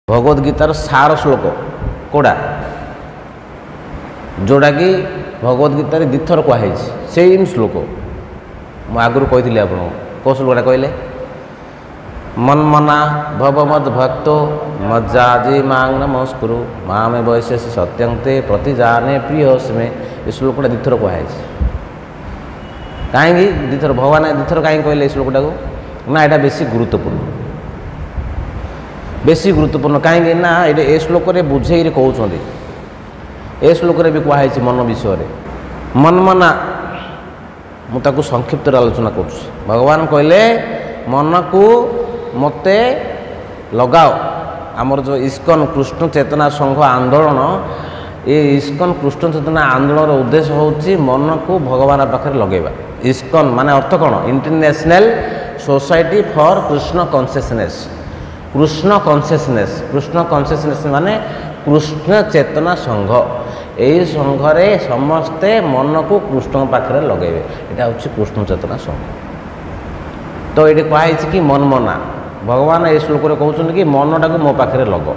Bhagavad guitar सार श्लोक कोड़ा जोड़ा कि भगवद गीतार दिथर कहुई सेम श्लोक मु आगु कही आप कौ श्लोकटा कहले मन्मना भवमद भक्तो मज्जाजी मांग नमस्कुरु मामे वैश्य सत्यंते प्रतिजाने प्रियस्मे ये श्लोकटा दिथर कहुई कहीं दिथर भगवान दिथर कहीं कहले श्लोकटा को ना यहाँ बेसी गुरुत्वपूर्ण कहीं ना ये श्लोक बुझे कहते ए श्लोक भी कहुई मन विषय मनमना मुझे संक्षिप्त आलोचना कर भगवान कहले मन को मते लगाओ आमर जो इस्कन कृष्ण चेतना संघ आंदोलन ये इस्कन कृष्ण चेतना आंदोलन उद्देश्य होची मन को भगवान पाखे लगेगा इस्कन माने अर्थ कौन international society for Krishna consciousness माने कृष्ण चेतना संघ यही संघरे समस्ते मन को कृष्ण पाखे लगेबे यहाँ हूँ कृष्ण चेतना संघ तो ये कहुई कि मनमना भगवान ये श्लोक कहते कि मनटा को मो पाखे लग